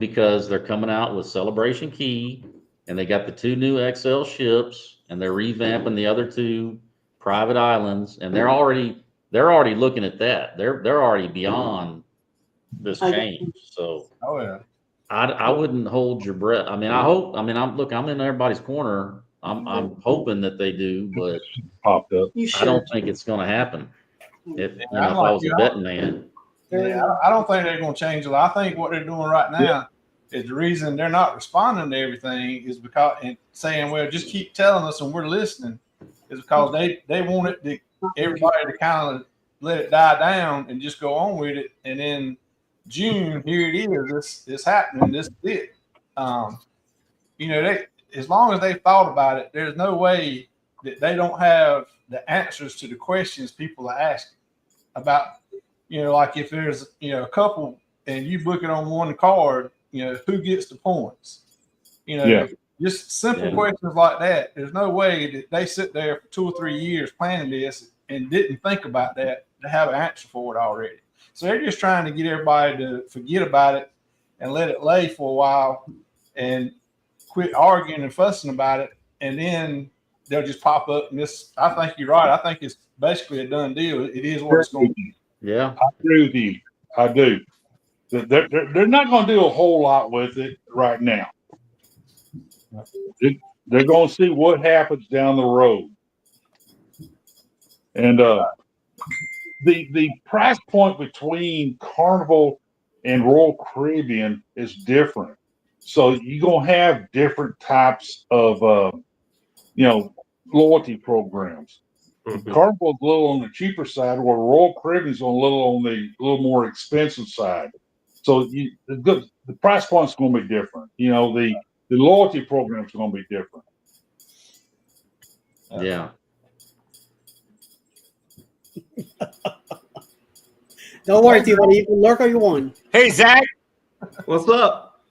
because they're coming out with Celebration Key, and they got the 2 new XL ships, and they're revamping the other 2 private islands, and they're already looking at that. They're already beyond this change. So Oh yeah. I wouldn't hold your breath. I mean, I'm in everybody's corner. I'm hoping that they do, but Popped up. I don't think it's going to happen. If I'm if like I was you, a betting man, Yeah, I don't think they're going to change a lot. I think what they're doing right now is the reason they're not responding to everything is because and saying, "Well, just keep telling us and we're listening," is because they want everybody to kind of let it die down and just go on with it. And then June, here it is. It's happening. This is it. They as long as they thought about it, there's no way that they don't have the answers to the questions people are asking about. Like if there's a couple and you book it on one card, who gets the points? Just simple questions like that. There's no way that they sit there for 2 or 3 years planning this and didn't think about that to have an answer for it already. So they're just trying to get everybody to forget about it and let it lay for a while and quit arguing and fussing about it. And then they'll just pop up. And I think you're right. I think it's basically a done deal. It is what it's going to be. yeah, I agree with you. I do. They're not going to do a whole lot with it right now. They're going to see what happens down the road. And the price point between Carnival and Royal Caribbean is different. So you're going to have different types of, loyalty programs. Mhm. Carnival's a little on the cheaper side, where Royal Caribbean's a little more expensive side. So the price point's going to be different. The loyalty program's going to be different. yeah. Don't worry, T-Buddy. You can lurk all you want. Hey, Zach. What's up?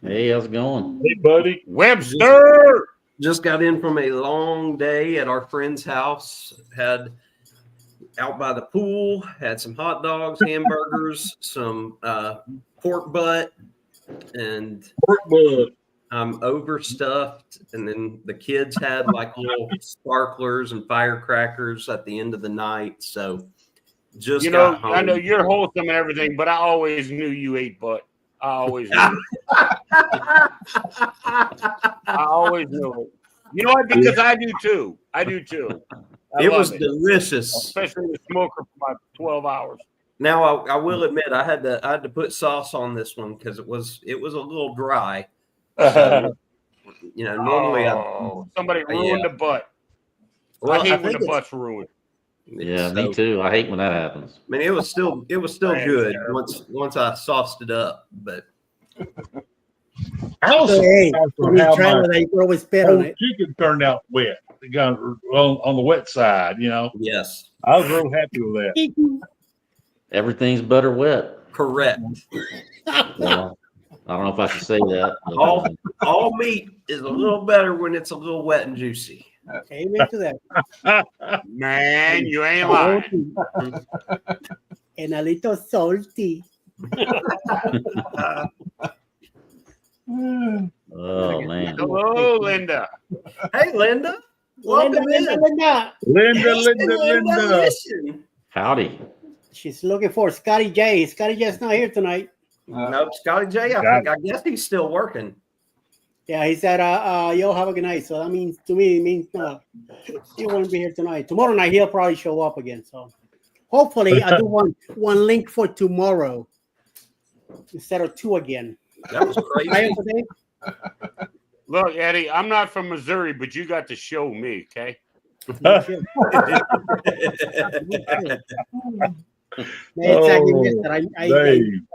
Hey, how's it going? Hey, buddy. Webster. Just got in from a long day at our friend's house. Had out by the pool, had some hot dogs, hamburgers, some pork butt, and I'm overstuffed. And then the kids had like little sparklers and firecrackers at the end of the night. So just got home. I know you're wholesome and everything, but I always knew you ate butt. I always knew it. I always knew it. You know what? Because I do too. It was delicious, especially the smoker for my 12 hours. Now I will admit I had to put sauce on this one because it was a little dry. So, normally somebody ruined the butt. Well, I hate when the butt's ruined. Yeah, me too. I hate when that happens. I mean, it was still good once I sauced it up, but. I was they always spit on it. Chicken turned out wet. It got on the wet side, Yes. I was real happy with that. Everything's better wet. Correct. Well, I don't know if I should say that. But, all meat is a little better when it's a little wet and juicy. Amen to that. Man, you ain't lying. And a little salty. oh man. Hello, Linda. Hey, Linda. Welcome Linda. Listen. Howdy. She's looking for Scotty J. Scotty J's not here tonight. Nope, Scotty J. I guess he's still working. Yeah, he said, "Yo, have a good night." So that means to me, it means he won't be here tonight. Tomorrow night he'll probably show up again. So hopefully, I do one link for tomorrow instead of 2 again. That was crazy. Look, Eddie, I'm not from Missouri, but you got to show me, okay? Man, exactly missed it. I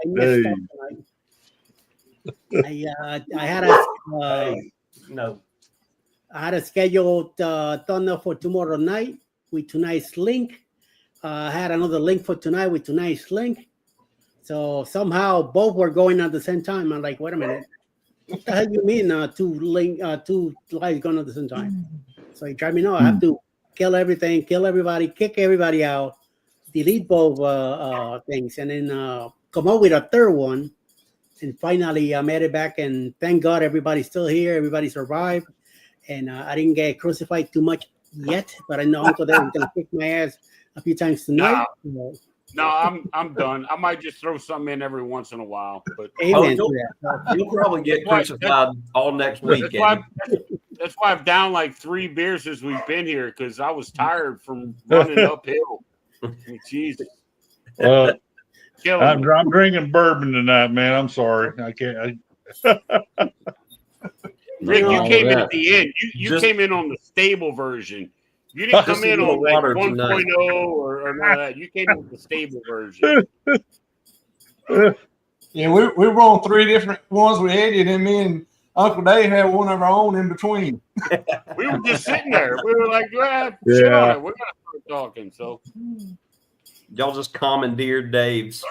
missed up tonight. I had a scheduled thunder for tomorrow night with tonight's link. I had another link for tonight with tonight's link. So somehow both were going at the same time. I'm like, wait a minute. What the hell do you mean two lives going at the same time? So he tried me. No, I have to kill everything, kill everybody, kick everybody out, delete both things, and then come up with a third one and finally I made it back. And thank God everybody's still here. Everybody survived, and I didn't get crucified too much yet. But I know Uncle Dave is gonna kick my ass a few times tonight. No, I'm done. I might just throw something in every once in a while, but Amen you'll- to that. You'll probably get crucified all next week. that's why I've down like 3 beers since we've been here because I was tired from running uphill. Jeez, killing me. I'm drinking bourbon tonight, man. I'm sorry. I can't. Rick, you Wrong came with in that. at the end. You Just- came in on the stable version. You didn't Just come a in little on like water 1.0 tonight. or none of that. You came in with the stable version. Yeah, we were on 3 different ones with Eddie, and then me and Uncle Dave had one of our own in between. We were just sitting there. We were like, shit on it. We're gonna start talking. So Y'all just commandeered Dave's.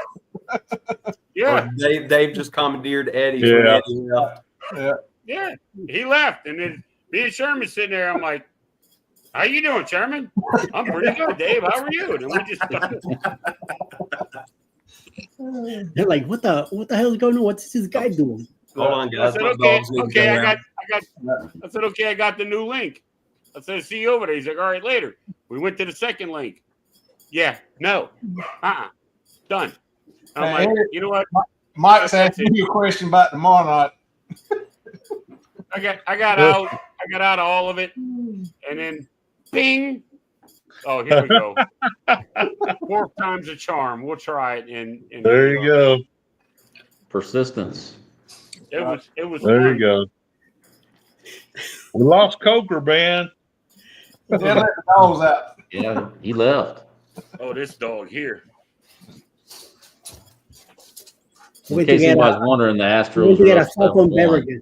yeah, Or Dave just commandeered Eddie's Yeah. when Eddie left. yeah. He left, and then me and Sherman sitting there. I'm like, "How you doing, Sherman? I'm pretty good, Dave. How are you?" And we just They're like, what the hell is going on? What's this guy doing? Hold on, I guys. said, My okay, dogs need to okay, go I out. said, okay, I got the new link. I said, see you over there. He's like, all right, later. We went to the second link. Yeah, no, done. I'm like, you know what? Mike's That's asking you a question about tomorrow night. I got out of all of it, and then bing. Oh, here we go. 4th time's a charm. We'll try it. And There you go. Persistence. It was There fun. you go. We lost Coker, man. They let the dogs out. Yeah, he left. Oh, this dog here. In We case get anybody's wondering, the we Astros get are a up cell phone 7-1. beverages.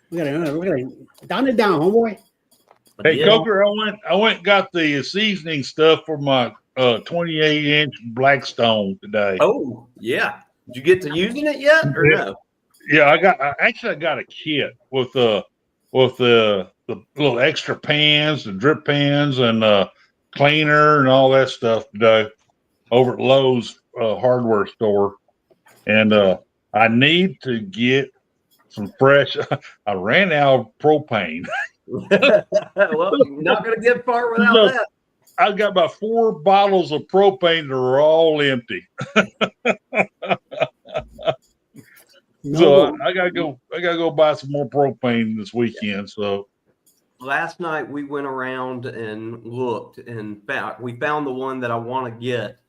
We gotta down it down, homeboy. Hey, Yeah. Coker, I went and got the seasoning stuff for my 28-inch Blackstone today. Oh, yeah. Did you get to using it yet or no? Yeah, I got a kit with the little extra pans, the drip pans, and cleaner and all that stuff today over at Lowe's hardware store. And I need to get some fresh. I ran out of propane. Well, you're not going to get far without Look. that. I got about 4 bottles of propane that are all empty. No, So I gotta go buy some more propane this weekend. So Last night we went around and looked and we found the one that I want to get.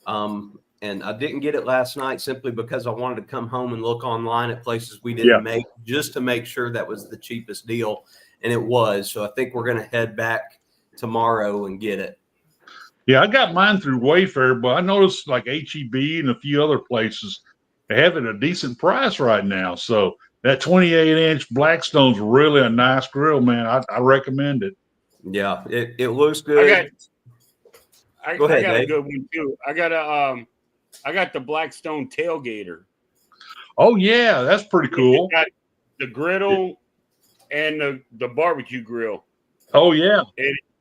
And I didn't get it last night simply because I wanted to come home and look online at places we didn't make just to make sure that was the cheapest deal. And it was. So I think we're going to head back tomorrow and get it. yeah, I got mine through Wayfair, but I noticed like HEB and a few other places they have it at a decent price right now. So that 28-inch Blackstone's really a nice grill, man. I recommend it. Yeah, it looks good. Go ahead, I got Dave. a good one too. I got the Blackstone tailgater. Oh yeah, that's pretty cool. It got the griddle and the barbecue grill. Oh yeah.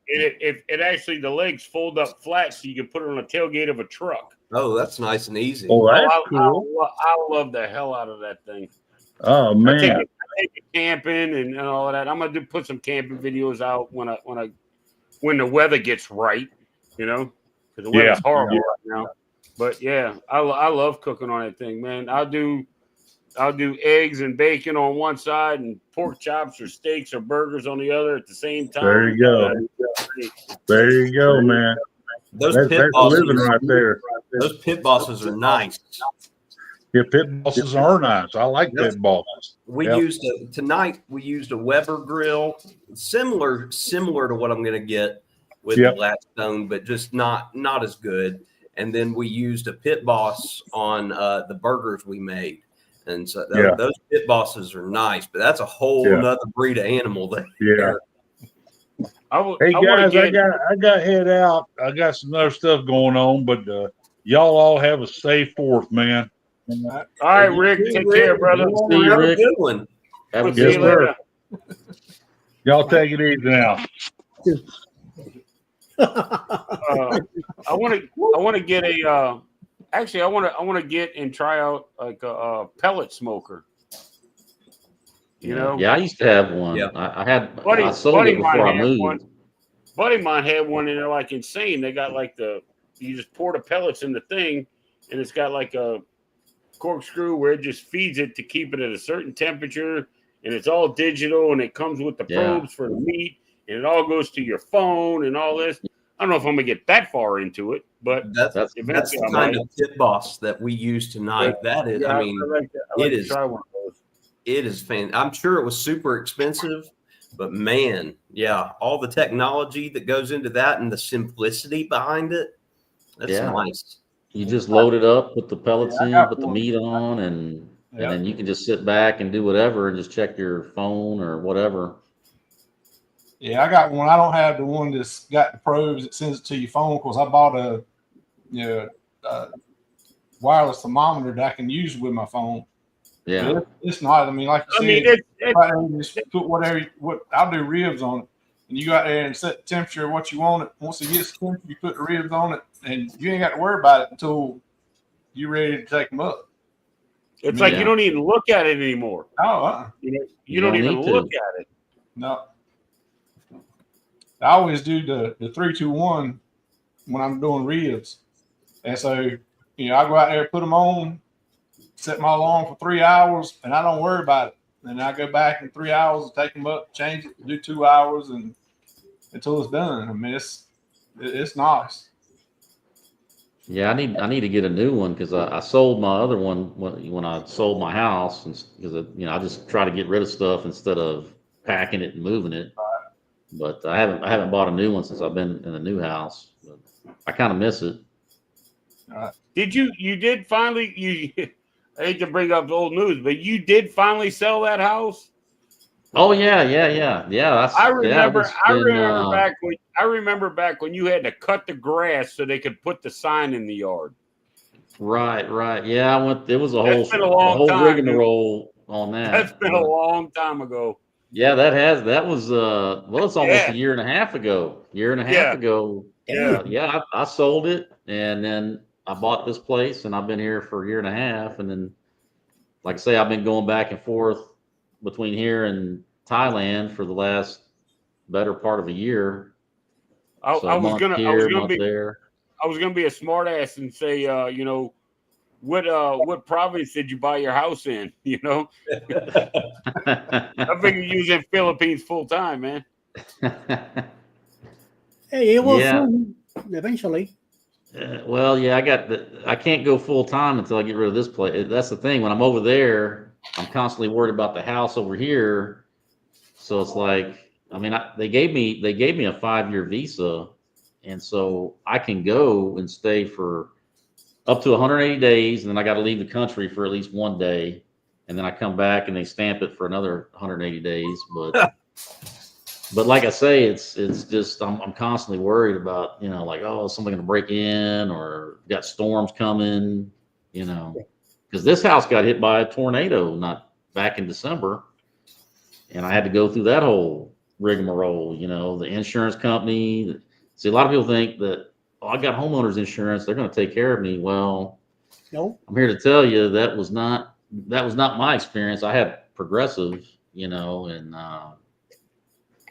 It actually the legs fold up flat so you can put it on the tailgate of a truck. Oh, that's nice and easy. Oh, that's I cool. love the hell out of that thing. Oh I man. take it camping and all of that. I'm gonna put some camping videos out when the weather gets right, because the weather's horrible right now. But yeah, I love cooking on that thing, man. I'll do eggs and bacon on one side and pork chops or steaks or burgers on the other at the same time. There you go. There you go, man. Those That's pit living bosses, right there. those pit bosses are nice. Yeah, pit bosses are nice. I like pit bosses. We Yep. we used a Weber grill, similar to what I'm going to get with Yep. the Blackstone, but just not as good. And then we used a pit boss on the burgers we made. And so those pit bosses are nice, but that's a whole nother breed of animal there. Yeah. I Hey wanna guys, I got head out. I got some other stuff going on, but y'all all have a safe 4th, man. All right, Rick, take care, brother. See you, Have a Rick. good one. Have a We'll see good you one. later. Y'all take it easy now. I want to get a Actually, I want to get and try out like a pellet smoker. You know, Yeah, I used to have one. Yeah. I sold it before I moved. Buddy of mine had one, and they're like insane. They got like you just pour the pellets in the thing, and it's got like a corkscrew where it just feeds it to keep it at a certain temperature, and it's all digital, and it comes with the probes for the meat, and it all goes to your phone and all this. I don't know if I'm gonna get that far into it, but that's the kind of tip boss that we use tonight. That is, I mean, it is. Try one of those. It is fantastic. I'm sure it was super expensive, but man, yeah, all the technology that goes into that and the simplicity behind it. That's nice. You just load it up, put the pellets in, put the meat on, and then you can just sit back and do whatever and just check your phone or whatever. Yeah, I got one. I don't have the one that's got the probes that sends it to your phone because I bought a wireless thermometer that I can use with my phone. Yeah, it's not. I mean, like you said, just put what I'll do ribs on it, and you go out there and set the temperature of what you want it. Once it gets the temperature, you put the ribs on it, and you ain't got to worry about it until you're ready to take them up. It's like you don't even look at it anymore. Oh, you don't even look at it. No. I always do the 3-2-1 when I'm doing ribs, and so I go out there, put them on, set my alarm for 3 hours, and I don't worry about it. And I go back in 3 hours and take them up, change it, do 2 hours, and until it's done. I mean, it's nice. Yeah, I need to get a new one because I sold my other one when I sold my house, because I just try to get rid of stuff instead of packing it and moving it. But I haven't bought a new one since I've been in a new house. But I kind of miss it. Did you did finally I hate to bring up old news, but you did finally sell that house? Oh yeah. I remember back when you had to cut the grass so they could put the sign in the yard. Right. Yeah, it was a whole rigmarole on that. That's been a long time ago. Yeah, that was it's almost a year and a half ago. Yeah, I sold it, and then I bought this place, and I've been here for a year and a half, and then, like I say, I've been going back and forth between here and Thailand for the last better part of a year. I was gonna be a smart ass and say, what province did you buy your house in? I figure you was in Philippines full time, man. Hey, it will soon, eventually. I can't go full time until I get rid of this place. That's the thing. When I'm over there, I'm constantly worried about the house over here. So it's like, I mean, they gave me a 5-year visa, and so I can go and stay for up to 180 days, and then I got to leave the country for at least 1 day, and then I come back and they stamp it for another 180 days. But like I say, it's just I'm constantly worried about is somebody going to break in or got storms coming, because this house got hit by a tornado not back in December, and I had to go through that whole rigmarole. The insurance company. See, a lot of people think that I got homeowners insurance, they're going to take care of me. Well, no, I'm here to tell you that was not my experience. I had Progressive, and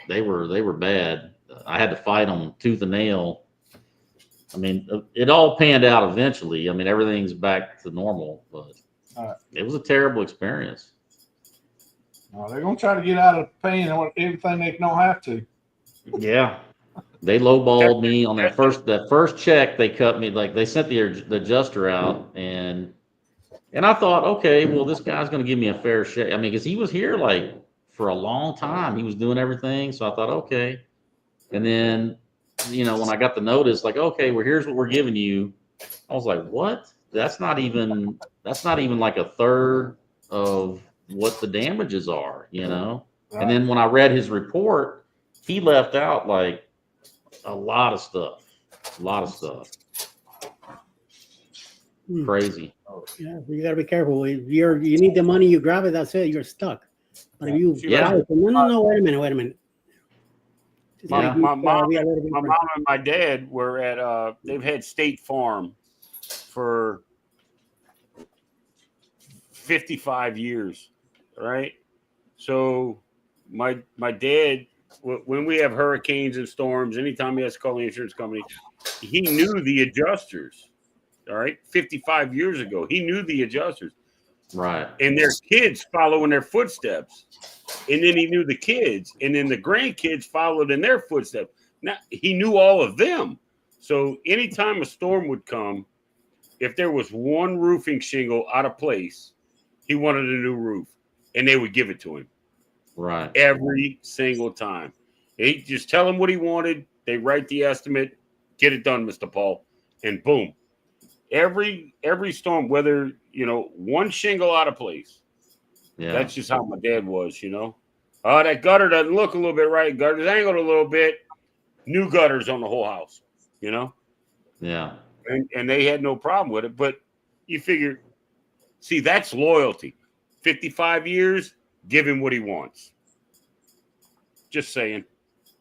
they were bad. I had to fight them tooth and nail. I mean, it all panned out eventually. I mean, everything's back to normal, but it was a terrible experience. They're going to try to get out of paying everything they don't have to. Yeah. They lowballed me on that first check. They cut me, like they sent the adjuster out, and I thought, okay, well, this guy's going to give me a fair shake. I mean, because he was here like for a long time, he was doing everything. So I thought, okay. And then, when I got the notice, like, okay, well, here's what we're giving you. I was like, what? That's not even like a third of what the damages are, Right. And then when I read his report, he left out like a lot of stuff. Crazy. Yeah, you gotta be careful. If you need the money, you grab it. That's it. You're stuck. But if you no, wait a minute. My mom and my dad were at they've had State Farm for 55 years, right? So my dad, when we have hurricanes and storms, anytime he has to call the insurance company, he knew the adjusters. All right, 55 years ago, he knew the adjusters, Right. and their kids following their footsteps. And then he knew the kids, and then the grandkids followed in their footsteps. Now he knew all of them. So anytime a storm would come, if there was one roofing shingle out of place, he wanted a new roof, and they would give it to him. Right. Every single time. They just tell him what he wanted. They write the estimate, get it done, Mr. Paul, and boom. Every storm, whether one shingle out of place. Yeah. That's just how my dad was, Oh, that gutter doesn't look a little bit right. Gutter's angled a little bit. New gutters on the whole house, Yeah. And they had no problem with it. But you figure, see, that's loyalty. 55 years, give him what he wants. Just saying.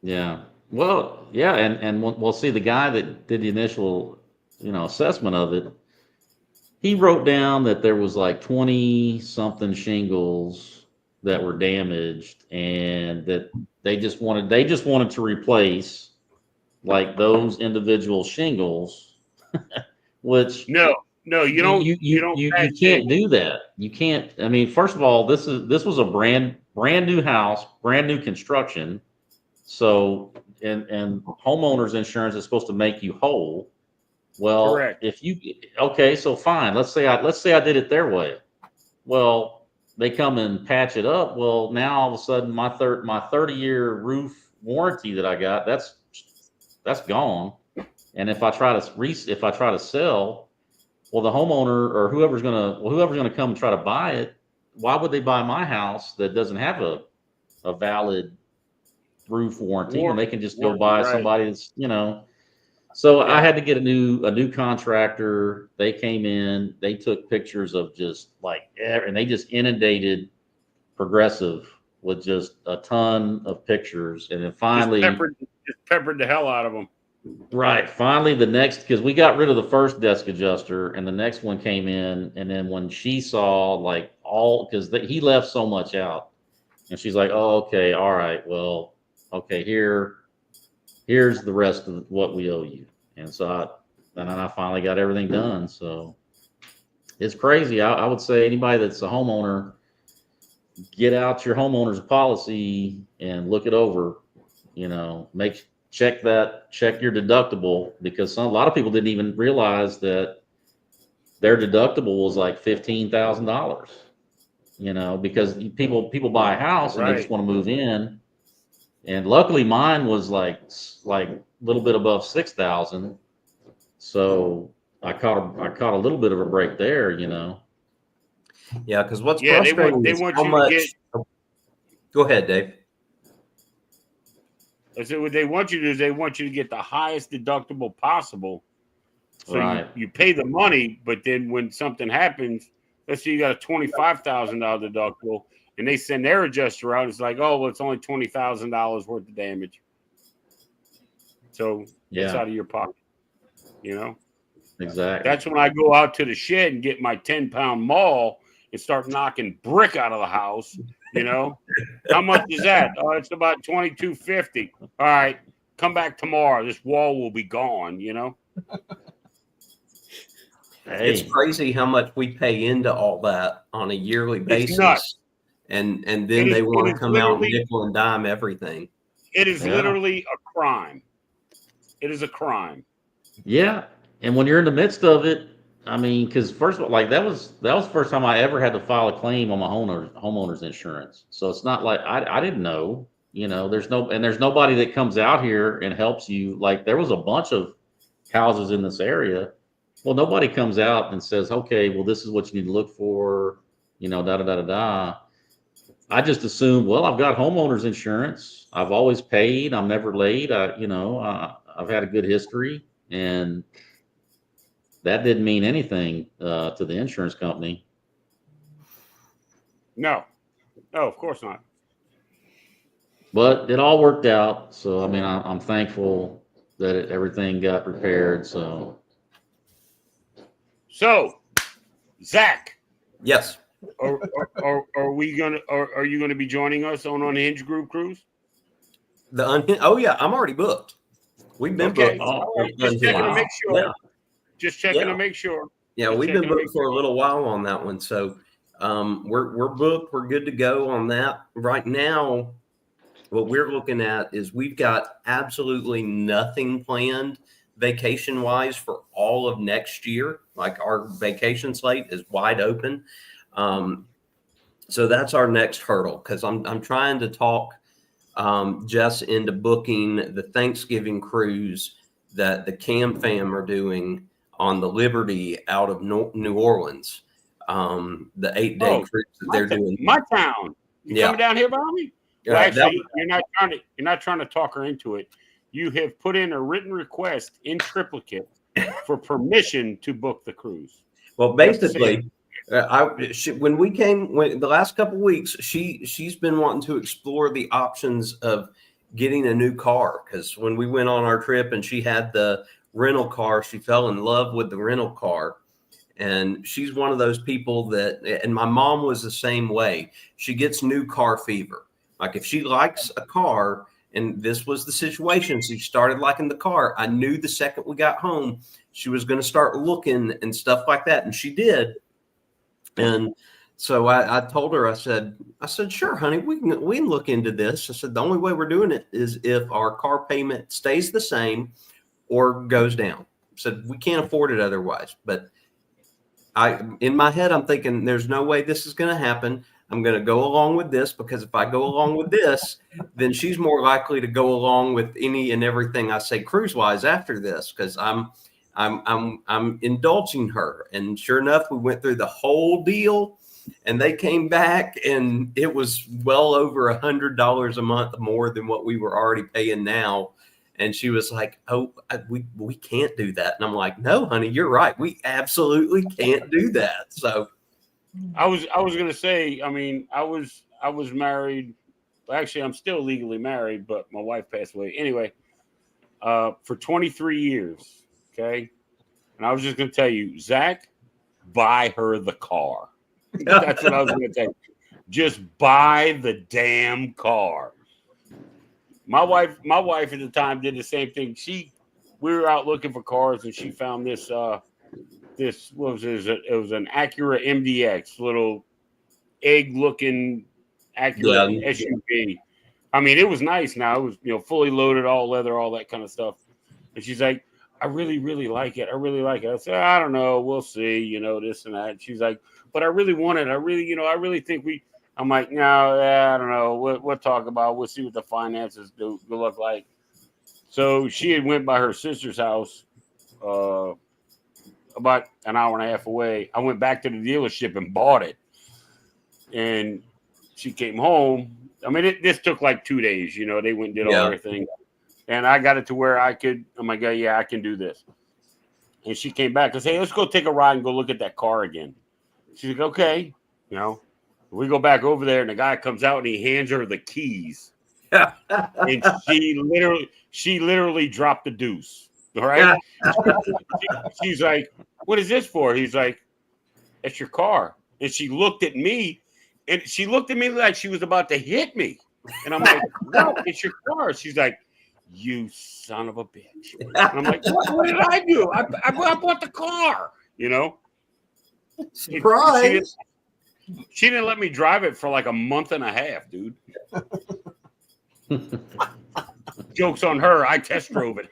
Yeah. Well, yeah, and we'll see the guy that did the initial, assessment of it. He wrote down that there was like 20 something shingles that were damaged, and that they just wanted to replace like those individual shingles, which No, you don't. You can't do that. You can't. I mean, first of all, this was a brand new house, brand new construction. So, and homeowners insurance is supposed to make you whole. Well, Correct. So fine. Let's say I did it their way. Well, they come and patch it up. Well, now all of a sudden my 30-year roof warranty that I got, that's gone. And if I try to sell, well, the homeowner or whoever's gonna come and try to buy it, why would they buy my house that doesn't have a valid roof warranty when they can just go buy somebody that's So I had to get a new contractor. They came in, they took pictures of just and they just inundated Progressive with just a ton of pictures. And then finally, just peppered the hell out of them. Right. Finally, because we got rid of the first desk adjuster, and the next one came in, and then when she saw because he left so much out, and she's like, "Oh, okay, all right, well, okay, here's the rest of what we owe you." And so I finally got everything done. So it's crazy. I would say anybody that's a homeowner, get out your homeowner's policy and look it over. Check your deductible, because a lot of people didn't even realize that their deductible was like $15,000. Because people buy a house and they just want to move in. And luckily mine was like a little bit above 6,000. So I caught a little bit of a break there, Yeah, because what's frustrating they is want how you much. to get. Go ahead, Dave. I said what they want you to do is they want you to get the highest deductible possible. So right. you pay the money, but then when something happens, let's say you got a $25,000 deductible, and they send their adjuster out, it's like, oh, well, it's only $20,000 worth of damage. So it's out of your pocket, Exactly. That's when I go out to the shed and get my 10-pound maul and start knocking brick out of the house. How much is that? Oh, it's about $22.50. All right, come back tomorrow. This wall will be gone. Hey. It's crazy how much we pay into all that on a yearly basis, nuts. and then they want to come out and nickel and dime everything. It is literally a crime. It is a crime. Yeah, and when you're in the midst of it, I mean, because first of all, that was the first time I ever had to file a claim on my homeowner's insurance. So it's not like I didn't know. There's nobody that comes out here and helps you. Like there was a bunch of houses in this area. Well, nobody comes out and says, "Okay, well, this is what you need to look for." Da da da da da. I just assumed, well, I've got homeowners insurance. I've always paid. I'm never late. I've had a good history, and that didn't mean anything to the insurance company. No, of course not. But it all worked out. So, I mean, I'm thankful that everything got repaired. So, Zach. Yes. Are we gonna? Are you gonna be joining us on Unhinged Group Cruise? Oh yeah, I'm already booked. We've been Okay, booked. Oh, all right. Just checking to make sure. Yeah. Just checking Yeah. to make sure. Yeah, Just we've been checking to make booked for a little while on that one. So we're booked. We're good to go on that. Right now, what we're looking at is we've got absolutely nothing planned vacation wise for all of next year. Like our vacation slate is wide open. So that's our next hurdle because I'm trying to talk Jess into booking the Thanksgiving cruise that the Cam fam are doing on the Liberty out of New Orleans. The 8-day cruise that they're doing. My town. You coming down here, Bobby? Well, actually, you're not trying to talk her into it. You have put in a written request in triplicate for permission to book the cruise. Well, basically, when the last couple of weeks, she's been wanting to explore the options of getting a new car because when we went on our trip and she had the rental car, she fell in love with the rental car. And she's one of those people and my mom was the same way. She gets new car fever. Like if she likes a car, and this was the situation, she started liking the car. I knew the second we got home, she was going to start looking and stuff like that. And she did. And so I told her, I said, sure, honey, we can look into this. I said, the only way we're doing it is if our car payment stays the same or goes down. I said, we can't afford it otherwise. But in my head, I'm thinking there's no way this is going to happen. I'm going to go along with this because if I go along with this, then she's more likely to go along with any and everything I say cruise wise after this because I'm indulging her. And sure enough, we went through the whole deal and they came back and it was well over $100 a month more than what we were already paying now. And she was like, oh, we can't do that. And I'm like, no, honey, you're right. We absolutely can't do that. So I was going to say, I mean, I was married. Actually, I'm still legally married, but my wife passed away. Anyway, for 23 years. Okay. And I was just going to tell you, Zach, buy her the car. That's what I was going to tell you. Just buy the damn car. My wife at the time did the same thing. We were out looking for cars and she found this what was it? It was an Acura MDX, little egg looking Acura SUV. I mean, it was nice now. It was, fully loaded, all leather, all that kind of stuff. And she's like, I really, really like it. I really like it. I said, I don't know. We'll see, this and that. And she's like, but I really want it. I really think I'm like, no, I don't know. We'll talk about it. We'll see what the finances do look like. So she had went by her sister's house about an hour and a half away. I went back to the dealership and bought it. And she came home. I mean, this took like 2 days. They went and did all their thing. And I got it to where I'm like, yeah, I can do this. And she came back and said, hey, let's go take a ride and go look at that car again. She's like, okay. We go back over there and the guy comes out and he hands her the keys. And she literally dropped the deuce. All right. She's like, what is this for? He's like, it's your car. And she looked at me like she was about to hit me. And I'm like, no, it's your car. She's like, you son of a bitch. And I'm like, what did I do? I bought the car, Surprise. She didn't let me drive it for like a month and a half, dude. Joke's on her. I test drove it.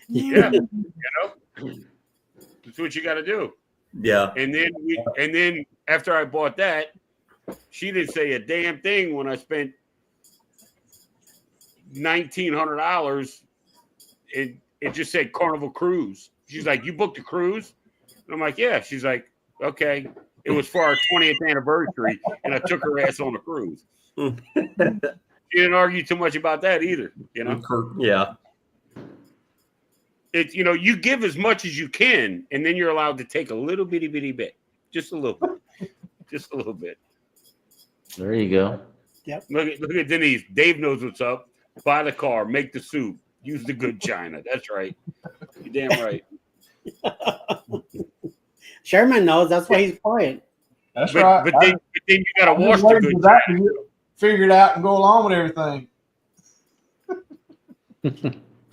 Yeah. That's what you got to do. Yeah. And then after I bought that, she didn't say a damn thing when I spent $1,900. It just said Carnival Cruise. She's like, you booked a cruise? And I'm like, yeah. She's like, okay. It was for our 20th anniversary, and I took her ass on a cruise. She didn't argue too much about that either, Yeah. You give as much as you can, and then you're allowed to take a little bitty bit. Just a little bit. Just a little bit. There you go. Yep. Look at Denise. Dave knows what's up. Buy the car, make the soup, use the good china. That's right. You're damn right. Sherman knows. That's why he's quiet. That's But, right. but then you got to I'm wash just the waiting good for that trash. to get figured out and go along with everything.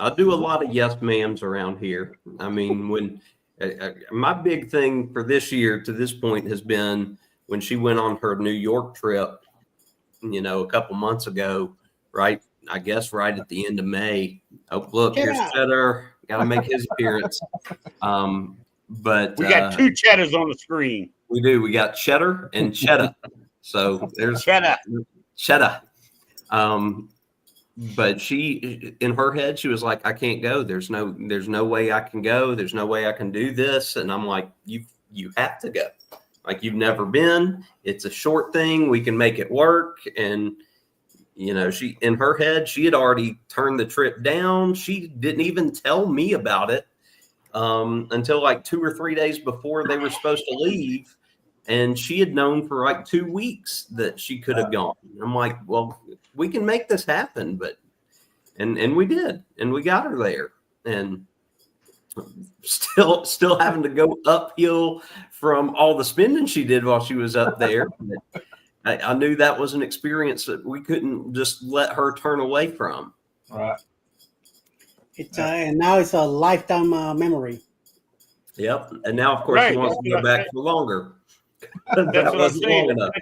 I do a lot of yes ma'ams around here. I mean, when my big thing for this year to this point has been when she went on her New York trip, a couple months ago, right? I guess right at the end of May. Oh, look, Get here's out. Cheddar. Got to make his appearance. But We got two Cheddars on the screen. we do. We got Cheddar and Cheddar. So there's Cheddar. Cheddar. But she, in her head, she was like, I can't go. There's no way I can go. There's no way I can do this. And I'm like, you have to go. Like, you've never been. It's a short thing. We can make it work. And, she, in her head, she had already turned the trip down. She didn't even tell me about it until like 2 or 3 days before they were supposed to leave. And she had known for like 2 weeks that she could have gone. I'm like, well, we can make this happen. And we did. And we got her there. And still having to go uphill from all the spending she did while she was up there. I knew that was an experience that we couldn't just let her turn away from. Right. It's and now it's a lifetime memory. Yep. And now, of course, she wants to go back for longer. That's That what I'm wasn't long saying. enough.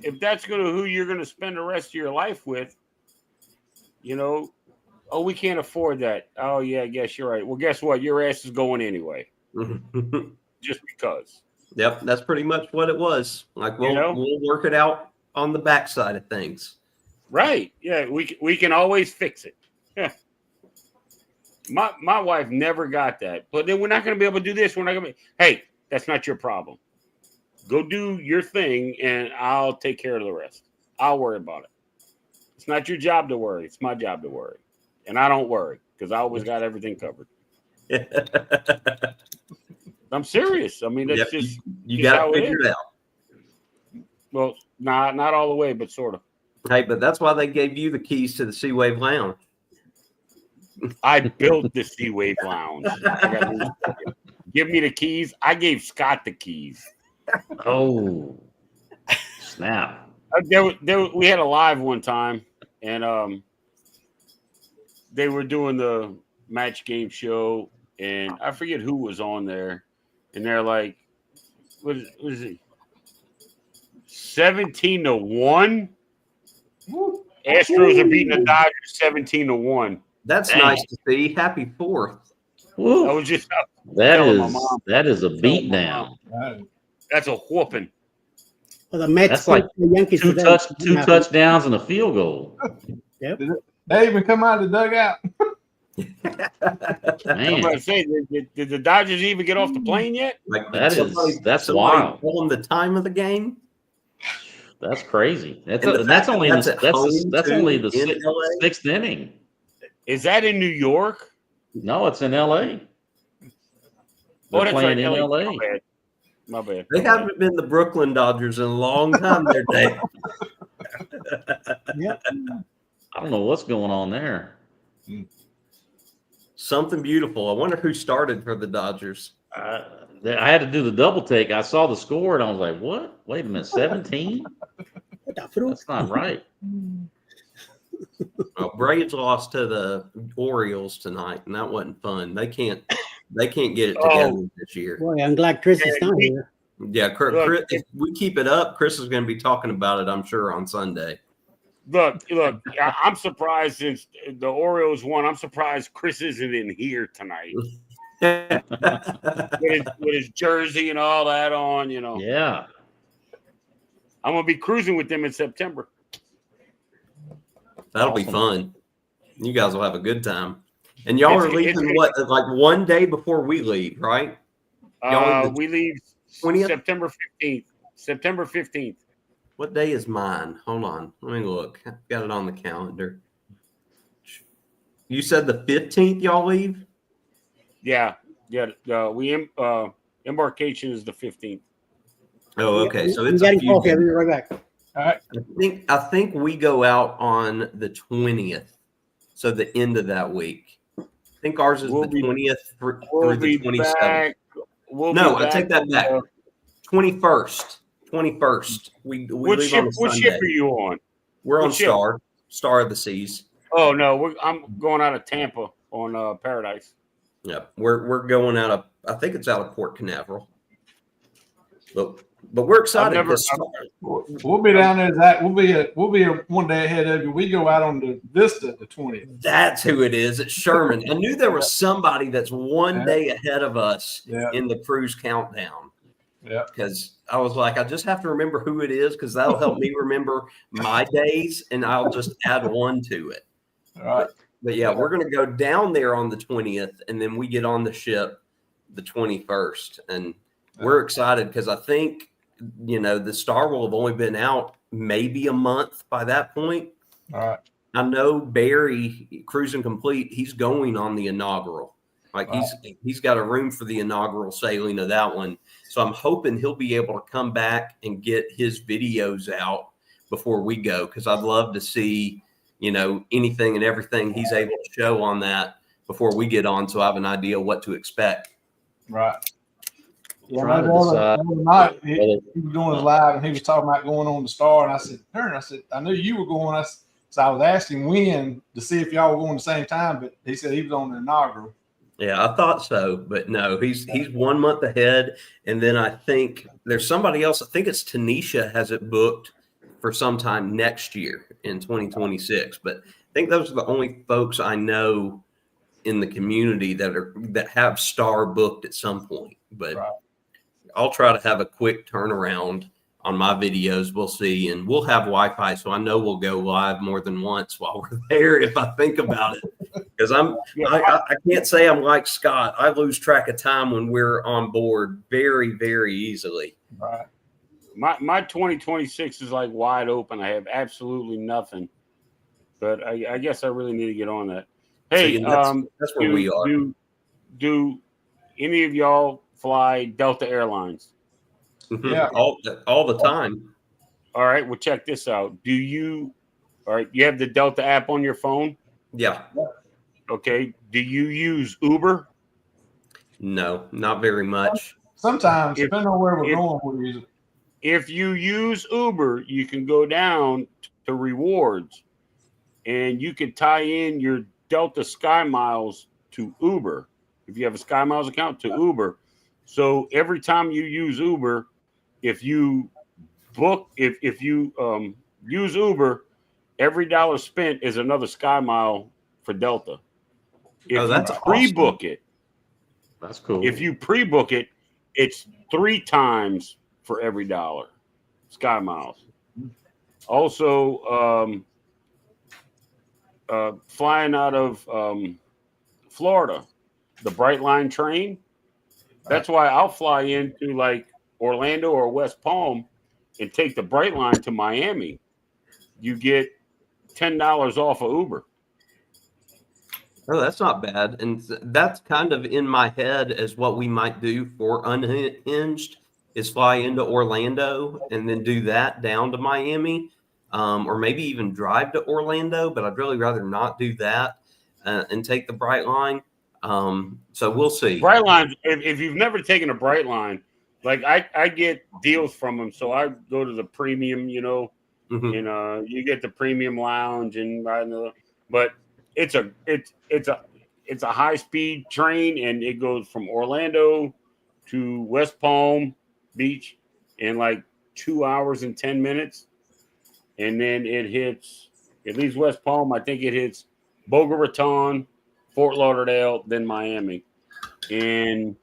If that's who you're going to spend the rest of your life with, oh, we can't afford that. Oh, yeah, I guess you're right. Well, guess what? Your ass is going anyway, just because. Yep, that's pretty much what it was. Like, we'll work it out on the backside of things. Right. Yeah, we can always fix it. Yeah. My wife never got that. But then we're not going to be able to do this. We're not going to be. Hey, that's not your problem. Go do your thing, and I'll take care of the rest. I'll worry about it. It's not your job to worry. It's my job to worry. And I don't worry because I always got everything covered. I'm serious. I mean, that's just you got to figure it out. Well, not all the way, but sort of. Hey, but that's why they gave you the keys to the Sea Wave Lounge. I built the Sea Wave Lounge. Give me the keys. I gave Scott the keys. Oh, snap. We had a live one time, and they were doing the match game show, and I forget who was on there, and they're like, what is it? 17-1? Astros are beating the Dodgers 17-1. That's Dang. nice to see. Happy 4th. Woo. I was just That telling is a beat down. that's a whooping. Well, the Mets That's like the Yankees two today. touchdowns and a field goal. Yep. They even come out of the dugout. I'm Man, about to say, did the Dodgers even get off the plane yet? Like, that's somebody wild. tell them the time of the game. That's crazy. That's And the fact only that that's at home, that's too, only the in LA? sixth inning. Is that in New York? No, it's in L.A. Oh, They're that's playing right, in LA. L.A. My bad. They haven't been the Brooklyn Dodgers in a long time there, Dave. Yep. I don't know what's going on there. Something beautiful. I wonder who started for the Dodgers. I had to do the double take. I saw the score and I was like, "What? Wait a minute, 17? That's not right." Well, Braves lost to the Orioles tonight, and that wasn't fun. They can't get it together this year. Boy, I'm glad Chris is not here. Yeah, Chris, if we keep it up, Chris is going to be talking about it, I'm sure, on Sunday. Look, I'm surprised since the Orioles won. I'm surprised Chris isn't in here tonight with his jersey and all that on. Yeah. I'm gonna be cruising with them in September. That'll be fun. You guys will have a good time. And y'all are leaving like one day before we leave, right? We leave 20th? September 15th. September 15th. What day is mine? Hold on. Let me look. I've got it on the calendar. You said the 15th y'all leave? Yeah. Embarkation is the 15th. Oh, okay. So it's I'm a getting few coffee. I'll days. be right back. All right. I think we go out on the 20th. So the end of that week. think ours is We'll the be- 20th through We'll the be 27th. back. No, I take that back. 21st. 21st. We What leave ship? on a What Sunday. ship are you on? We're what on ship? Star of the Seas. Oh no, I'm going out of Tampa on Paradise. Yeah, we're going out of. I think it's out of Port Canaveral. But we're excited because We'll be down there. Zach. We'll be one day ahead of you. We go out on the Vista the 20th. that's who it is. It's Sherman. I knew there was somebody that's one day ahead of us in the cruise countdown. Yeah. Because I was like, I just have to remember who it is because that'll help me remember my days, and I'll just add one to it. All right. But yeah, we're going to go down there on the 20th, and then we get on the ship the 21st, and we're excited because I think the Star will have only been out maybe a month by that point. All right. I know Barry Cruising Complete. He's going on the inaugural. Like he's got a room for the inaugural sailing of that one. So I'm hoping he'll be able to come back and get his videos out before we go because I'd love to see anything and everything he's able to show on that before we get on, so I have an idea what to expect. Right. Yeah, Trying to the decide. other night, he was doing his live and he was talking about going on the Star, and I said, Aaron, I knew you were going. So I was asking when to see if y'all were going the same time, but he said he was on the inaugural. Yeah, I thought so, but no, he's 1 month ahead, and then I think there's somebody else. I think it's Tanisha has it booked for sometime next year in 2026. But I think those are the only folks I know in the community that have Star booked at some point. But I'll try to have a quick turnaround on my videos. We'll see, and we'll have Wi-Fi, so I know we'll go live more than once while we're there if I think about it. Because I can't say I'm like Scott. I lose track of time when we're on board very, very easily. Right. My 2026 is like wide open. I have absolutely nothing, but I guess I really need to get on that. Hey, that's where we are. Do any of y'all fly Delta Airlines? Yeah, all the time. All right, well, check this out. You have the Delta app on your phone? Yeah. Okay. Do you use Uber? No, not very much. Sometimes, depending on where we're going, we'll use it. If you use Uber, you can go down to rewards and you can tie in your Delta Sky Miles to Uber. If you have a Sky Miles account to Uber. So every time you use Uber, if you use Uber, every dollar spent is another Sky Mile for Delta. If that's you pre-book awesome. it, That's cool. if you pre-book it, it's 3 times for every dollar Sky Miles. Also, flying out of Florida, the Brightline train. That's why I'll fly into like Orlando or West Palm and take the Brightline to Miami. You get $10 off of Uber. Oh, that's not bad. And that's kind of in my head as what we might do for Unhinged is fly into Orlando and then do that down to Miami, or maybe even drive to Orlando, but I'd really rather not do that and take the Brightline. So we'll see. Brightline, if you've never taken a Brightline, like I get deals from them. So I go to the premium, and you get the premium lounge but it's a high speed train and it goes from Orlando to West Palm Beach in like 2 hours and 10 minutes. And then it leaves West Palm. I think it hits Boca Raton, Fort Lauderdale, then Miami. And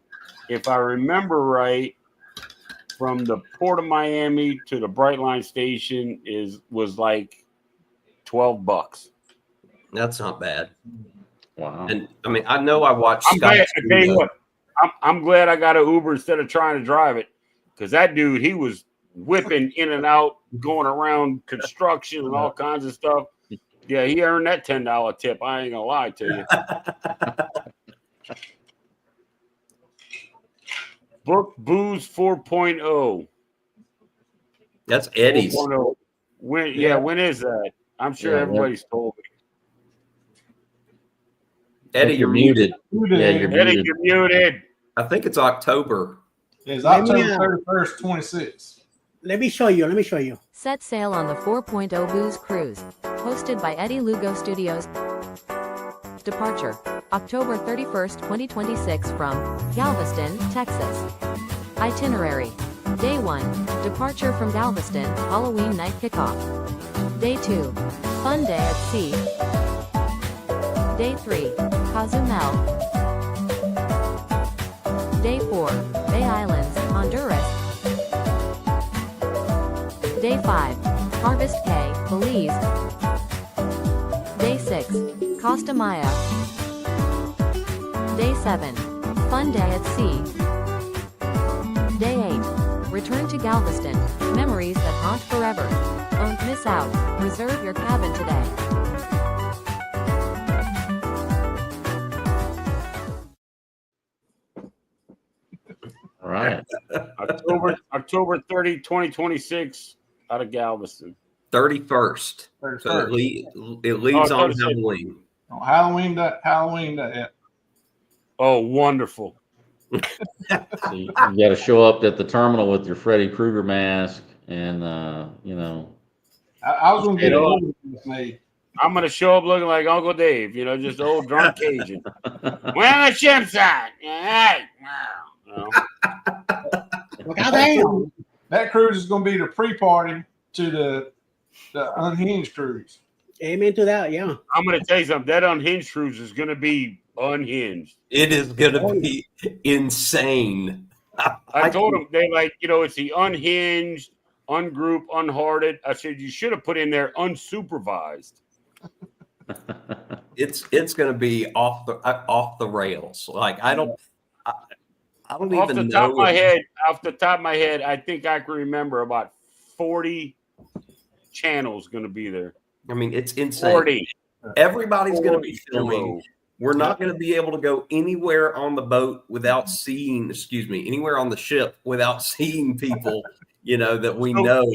if I remember right, from the port of Miami to the Brightline station was like $12. That's not bad. Wow. And I mean, I know I watched I'm glad I got an Uber instead of trying to drive it, because that dude, he was whipping in and out, going around construction and all kinds of stuff. Yeah, he earned that $10 tip. I ain't gonna lie to you. Book Booze 4.0. That's Eddie's. 4.0. When is that? I'm sure everybody's told me. Eddie, you're muted. Yeah, you're Eddie, muted. you're muted. I think it's October. It's Let me, October 31st, 26. Let me show you. Set sail on the 4.0 Booze Cruise, hosted by Eddie Lugo Studios. Departure, October 31st, 2026 from Galveston, Texas. Itinerary, Day 1, departure from Galveston, Halloween night kickoff. Day 2, fun day at sea. Day 3, Cozumel. Day 4, Bay Islands, Honduras. Day 5, Harvest Cay, Belize. Day 6, Costa Maya. Day 7, fun day at sea. Day 8, return to Galveston, memories that haunt forever. Don't miss out, reserve your cabin today. All right. October 30, 2026, out of Galveston. 31st. So 31st. it leaves on 36th. Halloween. On Halloween day. Oh, wonderful. So you got to show up at the terminal with your Freddy Krueger mask, and you know. I was going to get You know, it made. I'm going to show up looking like Uncle Dave, just old drunk Cajun. Where the ship's at? Hey. You know? Goddamn. That cruise is going to be the pre-party to the unhinged cruise. Amen to that. Yeah. I'm going to tell you something. That unhinged cruise is going to be unhinged. It is going to be insane. I told them, they're like, it's the unhinged, ungroup, unhearted. I said, you should have put in there unsupervised. It's going to be off the rails. Like I don't Off even the know. Off the top of my head, I think I can remember about 40 channels going to be there. I mean, it's insane. 40. Everybody's going to be 40. filming. We're not going to be able to go anywhere on the boat without seeing, anywhere on the ship without seeing people, that we So know.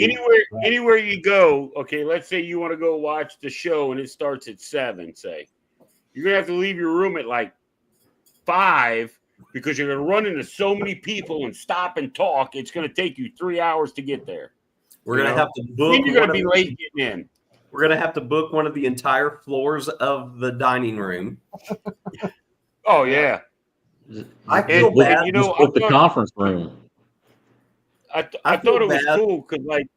Anywhere you go, okay, let's say you want to go watch the show and it starts at 7, say. You're going to have to leave your room at like 5 because you're going to run into so many people and stop and talk. It's going to take you 3 hours to get there. We're going to have to book. Then you're going to be late getting in. We're going to have to book one of the entire floors of the dining room. Oh, yeah. I feel And, bad. Just book the conference room. I I thought it feel was bad. cool because like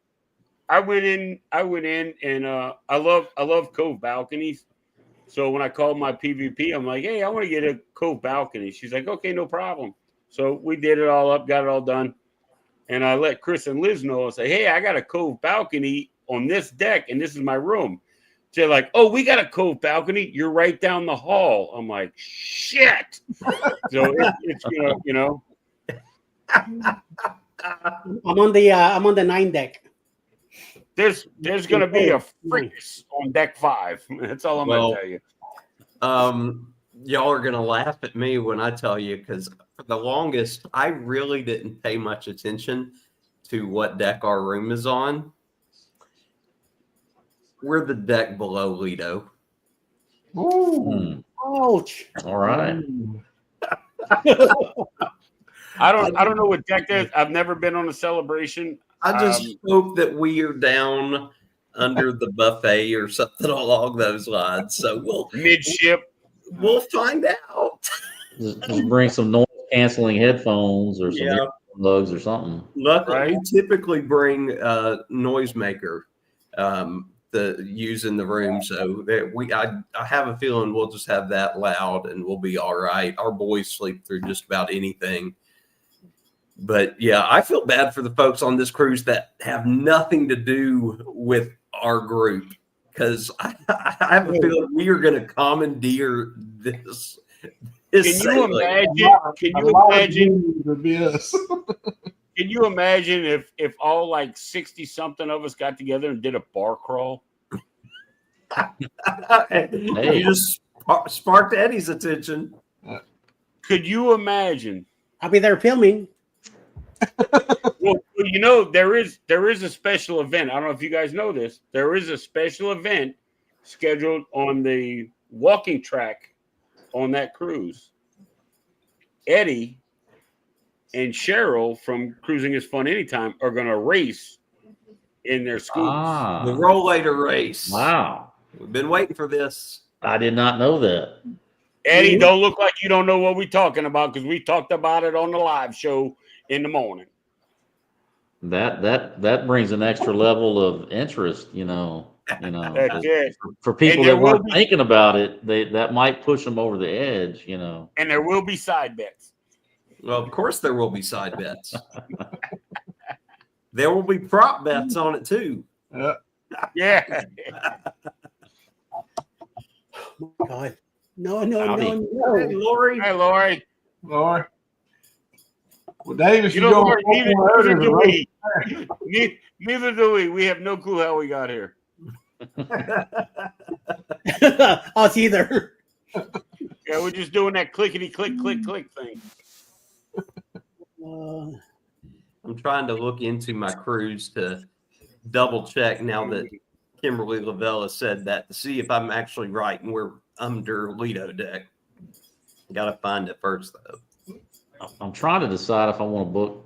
I went in and I love Cove balconies. So when I called my PVP, I'm like, hey, I want to get a Cove balcony. She's like, okay, no problem. So we did it all up, got it all done. And I let Chris and Liz know and say, hey, I got a Cove balcony on this deck, and this is my room. They're like, oh, we got a Cove balcony. You're right down the hall. I'm like, shit. So it's I'm on the 9 deck. There's going to be a freaks on deck 5. That's all I'm going to tell you. Y'all are going to laugh at me when I tell you, because for the longest, I really didn't pay much attention to what deck our room is on. We're the deck below Lido. Ooh. Ouch. All right. I don't know what deck that is. I've never been on a celebration. I just hope that we are down under the buffet or something along those lines. So we'll find out. Just bring some noise canceling headphones or some earplugs or something. Luckily, we typically bring noisemaker to use in the room, so that I have a feeling we'll just have that loud and we'll be all right. Our boys sleep through just about anything. But yeah, I feel bad for the folks on this cruise that have nothing to do with our group, because I have a feeling we are going to commandeer this. Can you imagine if all like 60 something of us got together and did a bar crawl? You just sparked Eddie's attention. Could you imagine? I'll be there filming. Well, there is a special event. I don't know if you guys know this. There is a special event scheduled on the walking track on that cruise, Eddie and Cheryl from Cruising is Fun Anytime are going to race in their scooters. The rollator race. Wow. We've been waiting for this. I did not know that. Eddie, don't look like you don't know what we're talking about because we talked about it on the live show in the morning. That brings an extra level of interest, That's it. for people And that there will weren't be- thinking about it, that might push them over the edge, And there will be side bets. Well, of course there will be side bets. There will be prop bets on it too. Yeah. God. No. Hey, Lori. Hey, Lori. Lord. Well, Davis, You you know, go. Lori, neither do we. Neither do we. We have no clue how we got here. Us either. Yeah, we're just doing that clickety click thing. I'm trying to look into my cruise to double check now that Kimberly Lavelle has said that to see if I'm actually right and we're under Lido deck. Got to find it first though. I'm trying to decide if I want to book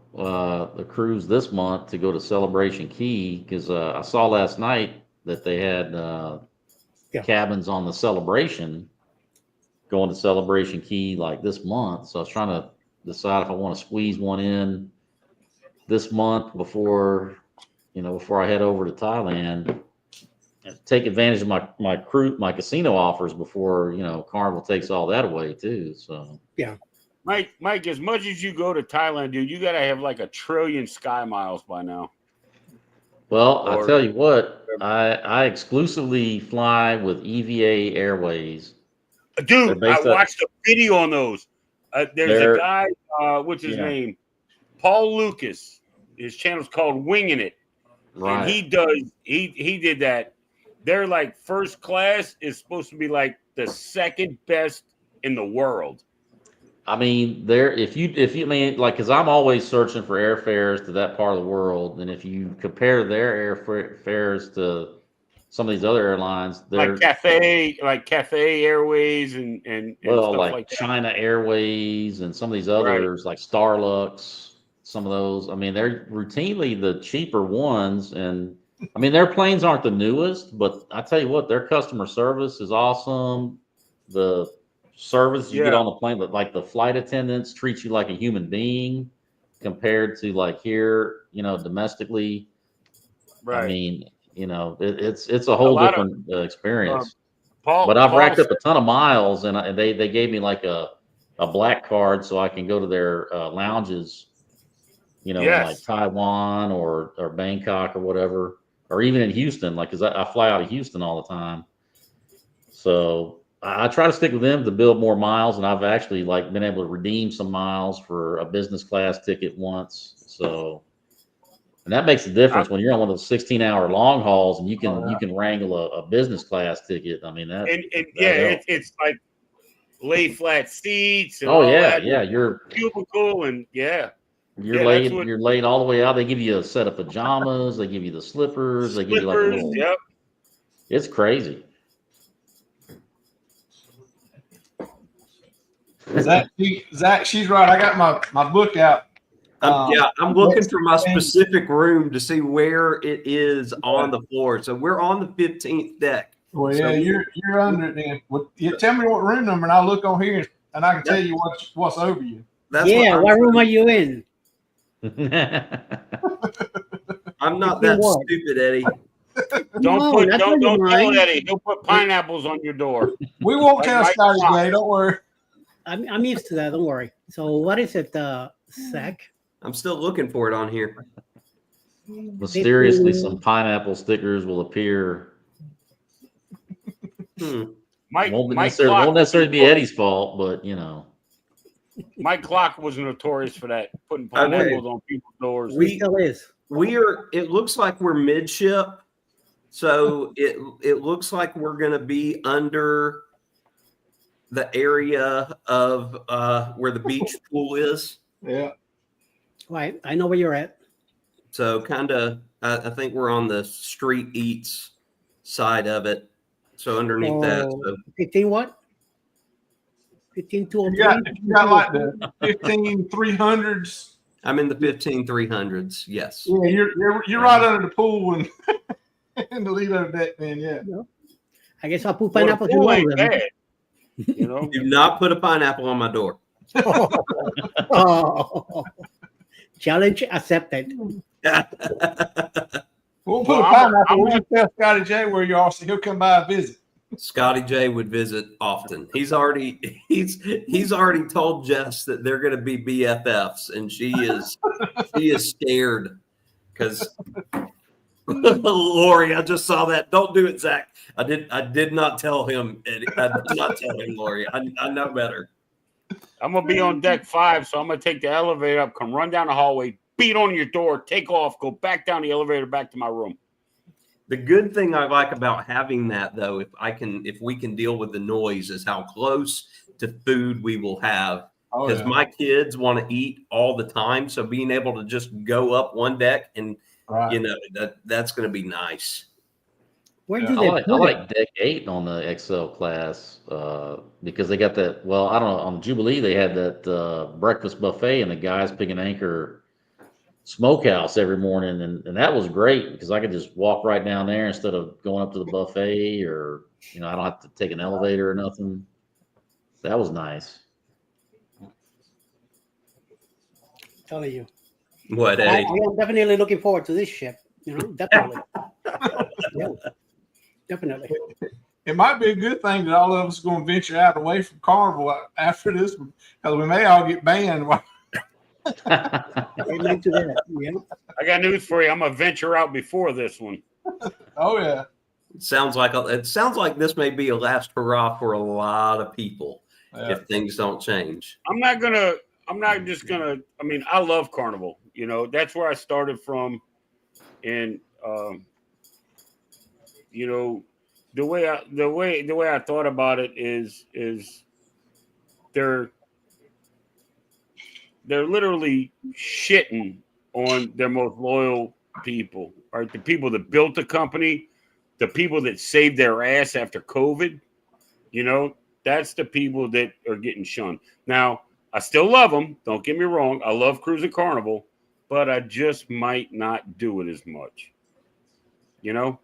the cruise this month to go to Celebration Key because I saw last night that they had cabins on the Celebration going to Celebration Key like this month. So I was trying to decide if I want to squeeze one in this month before I head over to Thailand. Take advantage of my casino offers before Carnival takes all that away too. So yeah. Mike, as much as you go to Thailand, dude, you gotta have like 1 trillion sky miles by now. Well, I tell you what, I exclusively fly with EVA Airways. Dude, I watched a video on those. There's a guy, what's his name? Paul Lucas. His channel's called Winging It. Right. And he did that. They're like first class is supposed to be like the second best in the world. I mean, because I'm always searching for airfares to that part of the world, and if you compare their airfares to some of these other airlines, they're like Cathay Airways and stuff like that. China Airways and some of these others like Starlux. Some of those, I mean, they're routinely the cheaper ones, and I mean, their planes aren't the newest, but I tell you what, their customer service is awesome. The service you get on the plane, like the flight attendants treat you like a human being compared to like here, domestically. Right. I mean, it's a whole different experience. But I've racked up a ton of miles, and they gave me like a black card so I can go to their lounges. Like Taiwan or Bangkok or whatever, or even in Houston, like, cause I fly out of Houston all the time. So I try to stick with them to build more miles. And I've actually like been able to redeem some miles for a business class ticket once. So, and that makes a difference when you're on one of those 16-hour long hauls and you can wrangle a business class ticket. I mean, it's like lay flat seats. And you're cubicle and You're laid all the way out. They give you a set of pajamas. They give you the slippers. They give you like a little. Yep. It's crazy. Zach, she's right. I got my book out. I'm looking for my specific room to see where it is on the floor. So we're on the 15th deck. Well, you're under it then. Well, tell me what room number, and I'll look on here, and I can tell you what's over you. That's what room are you in? I'm not that stupid, Eddie. Don't tell Eddie. Don't put pineapples on your door. We won't tell Scotty Gray. Don't worry. I'm used to that. Don't worry. So what is it, Zach? I'm still looking for it on here. Mysteriously, some pineapple stickers will appear. Won't necessarily be Eddie's fault, but Mike Clock was notorious for that, putting pineapples on people's doors. He still is. It looks like we're midship, so it looks like we're going to be under the area of where the beach pool is. Yeah. Right. I know where you're at. So kind of, I think we're on the street eats side of it. So underneath that. So 15 what? 15203. You got like the 15300s. I'm in the 15300s. Yes. Yeah, you're right under the pool and in the Lido deck. Then yeah. I guess I'll put Well, the pineapple pool in ain't one of them. bad, you know. Do not put a pineapple on my door. Oh. Challenge accepted. We'll put Well, a I'm pineapple. a- We'll just tell Scotty J where you are, so he'll come by and visit. Scotty J would visit often. He's already told Jess that they're going to be BFFs, and she is scared because Lori. I just saw that. Don't do it, Zach. I did not tell him. I did not tell him, Lori. I know better. I'm gonna be on deck 5, so I'm gonna take the elevator up, come run down the hallway, beat on your door, take off, go back down the elevator back to my room. The good thing I like about having that, though, if we can deal with the noise, is how close to food we will have. Oh, Because my kids want to eat all the time, so being able to just go up one deck and that's going to be nice. Where Yeah, do I they like, I put it? like deck 8 on the XL class because they got that. Well, I don't know. On Jubilee, they had that breakfast buffet, and the guys pick an anchor smokehouse every morning, and that was great because I could just walk right down there instead of going up to the buffet, or I don't have to take an elevator or nothing. That was nice. Telling you. What, I Eddie? am definitely looking forward to this ship. Definitely. Yeah, definitely. It might be a good thing that all of us are going to venture out away from Carnival after this one, because we may all get banned. Amen to that. Yeah. I got news for you. I'm gonna venture out before this one. Oh yeah. It sounds like this may be a last hurrah for a lot of people if things don't change. I'm not just gonna. I mean, I love Carnival. That's where I started from, and the way I thought about it is they're literally shitting on their most loyal people, right? The people that built the company, the people that saved their ass after COVID. That's the people that are getting shunned. Now, I still love them. Don't get me wrong. I love Cruising Carnival, but I just might not do it as much. Now,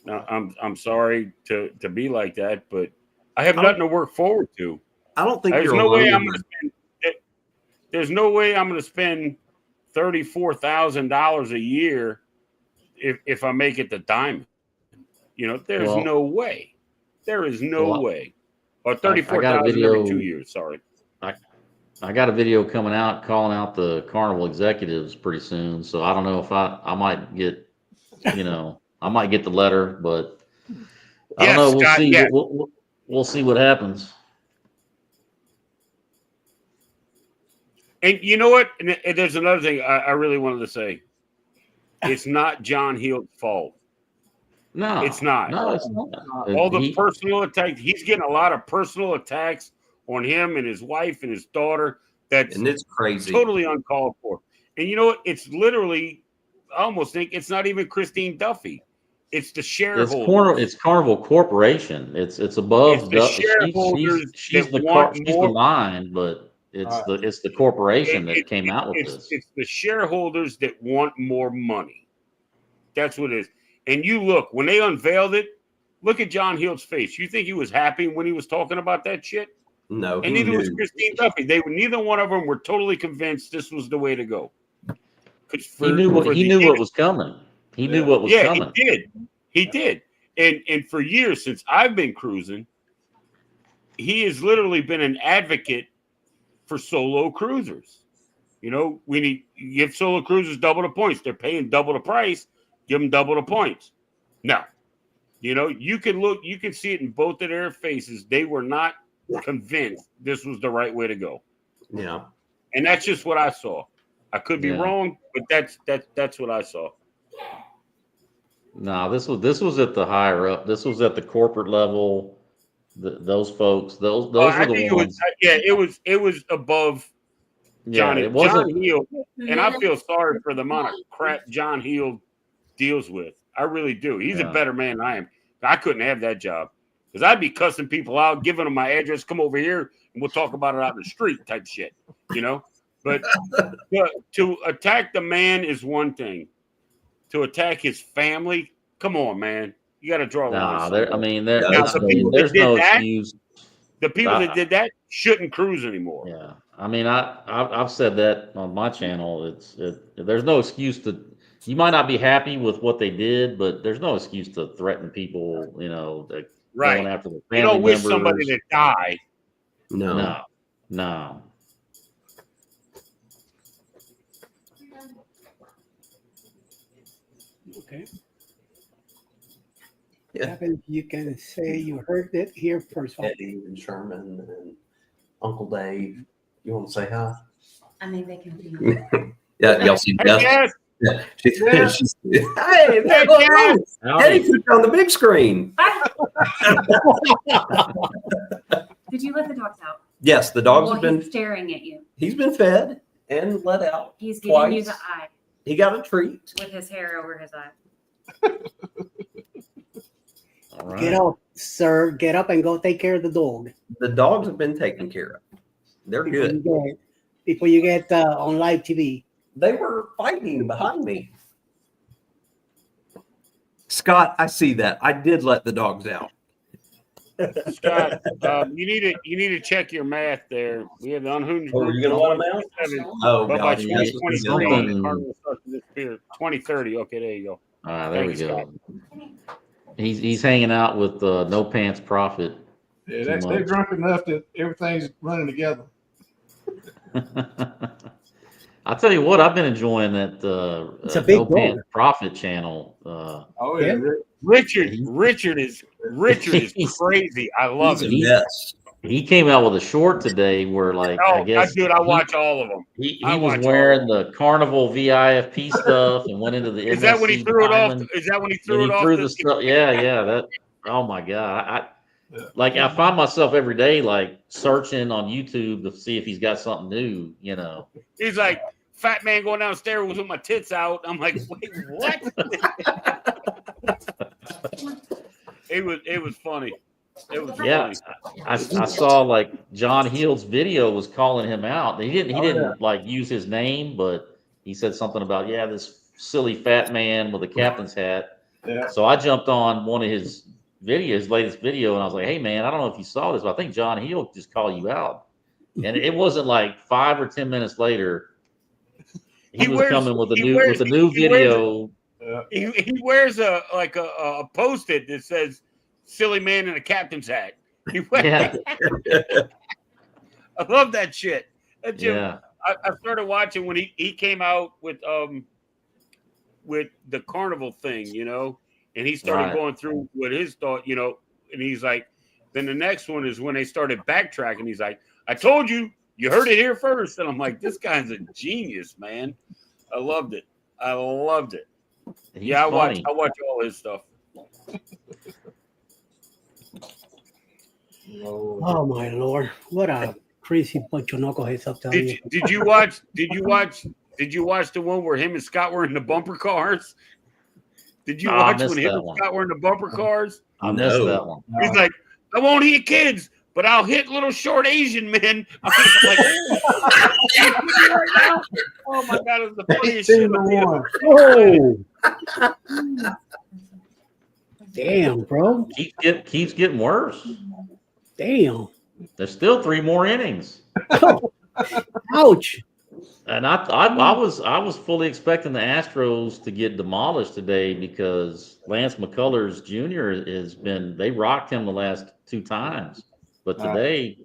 I'm sorry to be like that, but I have nothing to work forward to. I don't think There's you're no way alone. I'm going to spend. There's no way I'm going to spend $34,000 a year if I make it the diamond. There's no way. There is no way. Or 34,000 every 2 years. Sorry. I got a video coming out calling out the Carnival executives pretty soon, so I don't know if I might get, I might get the letter, but I don't know. We'll Scott, see. yes. We'll see what happens. And you know what? And there's another thing I really wanted to say. It's not John Heald's fault. No, it's not. No, it's not. All the personal attacks. He's getting a lot of personal attacks on him and his wife and his daughter. And it's crazy. Totally uncalled for. And you know what? It's literally, I almost think it's not even Christine Duffy. It's the shareholders. It's Carnival Corporation. It's above the shareholders. She's the mind, but it's the corporation that came out with this. It's the shareholders that want more money. That's what it is. And you look, when they unveiled it, look at John Heald's face. You think he was happy when he was talking about that shit? No. And neither was Christine Duffy. Neither one of them were totally convinced this was the way to go. He knew what was coming. He knew what was coming. He did. And for years since I've been cruising, he has literally been an advocate for solo cruisers. We give solo cruisers double the points. They're paying double the price. Give them double the points. Now, you can see it in both of their faces. They were not convinced this was the right way to go. Yeah. And that's just what I saw. I could be wrong, but that's what I saw. No, this was at the higher up. This was at the corporate level. Those folks, those were the ones. It was above Johnny. It wasn't. John Heald, and I feel sorry for the amount of crap John Heald deals with. I really do. He's a better man than I am. I couldn't have that job. Because I'd be cussing people out, giving them my address, come over here, and we'll talk about it out in the street type shit, you know? But to attack the man is one thing. To attack his family, come on, man. You got to draw a line. There's no excuse. The people that did that shouldn't cruise anymore. Yeah. I mean, I've said that on my channel. There's no excuse to. You might not be happy with what they did, but there's no excuse to threaten people, you know, going after the family You don't wish members. somebody to die. No. Okay. Yeah. You can say you heard it here first. Eddie and Sherman and Uncle Dave. You want to say hi? I mean, they can be. Yeah, y'all see Beth? Yes. Yeah. Hey, Eddie put on the big screen. Did you let the dogs out? Yes, the dogs have been He's staring at you. He's been fed and let out. He's giving you the eye He got a treat. with his hair over his eye. All right. Get up, sir. Get up and go take care of the dog. The dogs have been taken care of. They're good. Before you get on live TV. They were fighting behind me. Scott, I see that. I did let the dogs out. Scott, you need to check your math there. We have the unhinged. Oh, are you going to let them out? Oh, but by God. 2030, 2030. Okay, there you go. All right, there we go. He's hanging out with No Pants Prophet. Yeah, they're drunk enough that everything's running together. I'll tell you what, I've been enjoying that No Pants Prophet channel. Oh yeah, Richard is crazy. I love it. Yes. He came out with a short today where, like, I guess, dude, I watch all of them. He was wearing the Carnival VIFP stuff and went into the. Is that when he threw it off? Is that when he threw it off? The stuff. Yeah. That. Oh my God. I find myself every day like searching on YouTube to see if he's got something new. You know. He's like, fat man going downstairs with my tits out. I'm like, wait, what? It was funny. It was funny. I saw like John Hill's video was calling him out. He didn't like use his name, but he said something about this silly fat man with a captain's hat. Yeah. So I jumped on one of his latest video, and I was like, hey man, I don't know if you saw this, but I think John Hill just called you out. And it wasn't like 5 or 10 minutes later. He was coming with a new video. He wears a Post-it that says "silly man in a captain's hat." I love that shit. I started watching when he came out with the Carnival thing, you know, and he started going through with his thought, you know, and he's like, then the next one is when they started backtracking. He's like, I told you, you heard it here first. And I'm like, this guy's a genius, man. I loved it. I watch all his stuff. Oh my Lord. What a crazy bunch of knuckleheads up there. Did you watch the one where him and Scott were in the bumper cars? Did you watch when him and Scott were in the bumper cars? I missed that one. He's like, I won't hit kids, but I'll hit little short Asian men. I'm like, oh my God, it was the funniest shit. Oh. Damn, bro. Keeps getting worse. Damn. There's still 3 more innings. Ouch. And I was fully expecting the Astros to get demolished today because Lance McCullers Jr. they rocked him the last 2 times. But today,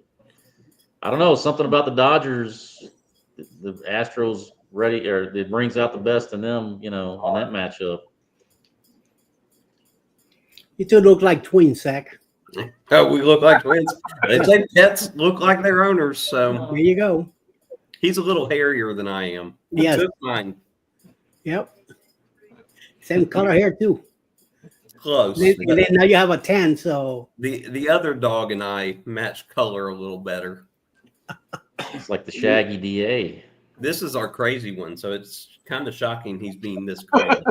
I don't know, something about the Dodgers, the Astros it brings out the best in them, you know, on that matchup. You two look like twins, Zach. Oh, we look like twins. They say pets look like their owners, so there you go. He's a little hairier than I am. Yes. Took mine. Yep. Same color hair too. Close. And then now you have a tan, so the other dog and I match color a little better. It's like the Shaggy DA. This is our crazy one, so it's kind of shocking he's being this crazy.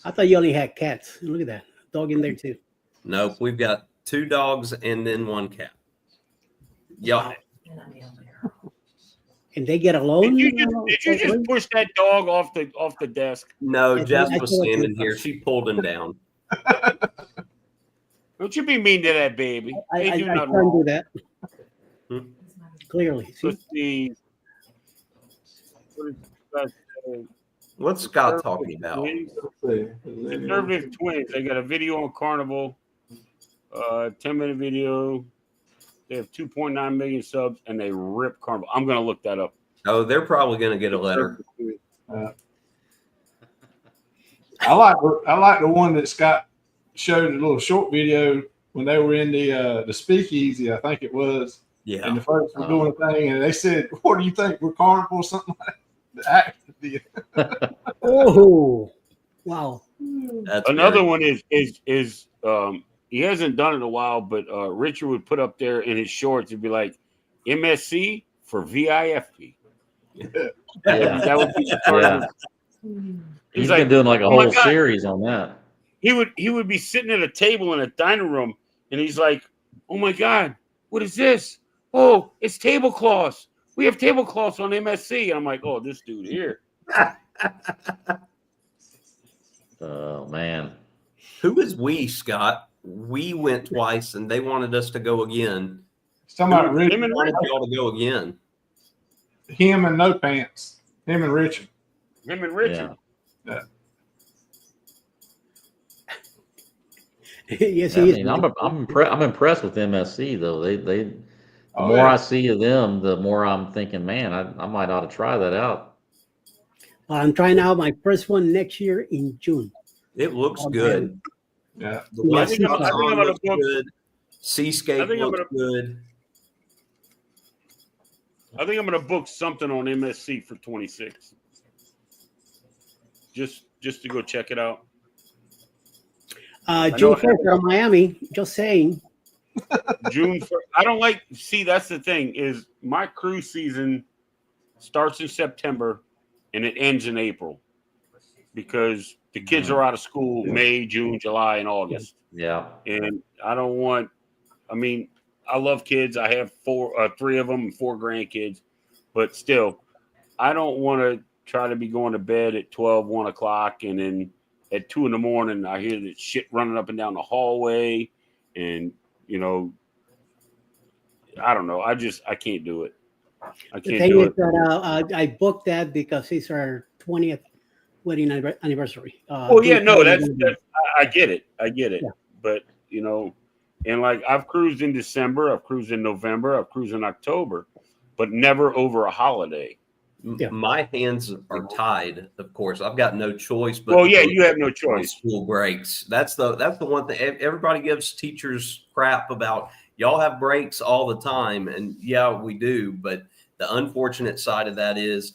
I thought you only had cats. Look at that. dog in there too. Nope, we've got 2 dogs and then 1 cat. Yeah, And they get alone. Did you just push that dog off the desk? no, Yes, Jess I was saw it standing too. here. She pulled him down. Don't you be mean to that baby. I They do can't nothing do wrong. that. Hmm? Clearly. See? Let's see. What is that? What's Scott talking about? Twins? Conservative twins. They got a video on Carnival, 10-minute video. They have 2.9 million subs, and they rip Carnival. I'm gonna look that up. Oh, they're probably going to get a letter. I like the one that Scott showed a little short video when they were in the speakeasy, I think it was. Yeah. And the folks were doing a thing, and they said, "What do you think? We're Carnival or something like that?" The actor Oh, wow. That's Another very- one is he hasn't done it in a while, but Richard would put up there in his shorts and be like, MSC for VIFP. Yeah. That would be Yeah. He's been doing like a "Oh my whole God." series on that. He would be sitting at a table in a dining room, and he's like, "Oh my God, what is this? Oh, it's tablecloths. We have tablecloths on MSC." And I'm like, "Oh, this dude here." Oh man. Who is we, Scott? We went twice and they wanted us to go again. talking about Rich, Him and Wanted y'all to go again. him and No Pants, him and Richard. Him and Richard. Yes, I he is. mean, I'm impressed with MSC though. The Oh, more yeah. I see of them, the more I'm thinking, man, I might ought to try that out. I'm trying out my first one next year in June. It looks Okay. good. Yeah. The Yeah, West I think I'm Coast gonna looks book- good. I Seascape think I'm looks good. I think I'm gonna book something on MSC for 26. Just to go check it out. June know- 1st from Miami. Just saying. June 1st. I don't like. See, that's the thing is my cruise season starts in September and it ends in April because the kids are out of school May, June, July, and August. Yeah. And I don't want. I mean, I love kids. I have 3 of them and 4 grandkids, but still, I don't want to try to be going to bed at 12, 1 o'clock, and then at 2 in the morning I hear that shit running up and down the hallway, and I don't know. I can't do it. I The can't thing do is it. that I booked that because it's our 20th wedding anniversary. Oh yeah, no, that's June 1st. I get it. Yeah. But and like I've cruised in December, I've cruised in November, I've cruised in October, but never over a holiday. Yeah. My hands are tied, of course. I've got no choice but Well, to yeah, go you have no on choice. school breaks. That's the one thing everybody gives teachers crap about. Y'all have breaks all the time, and yeah, we do. But the unfortunate side of that is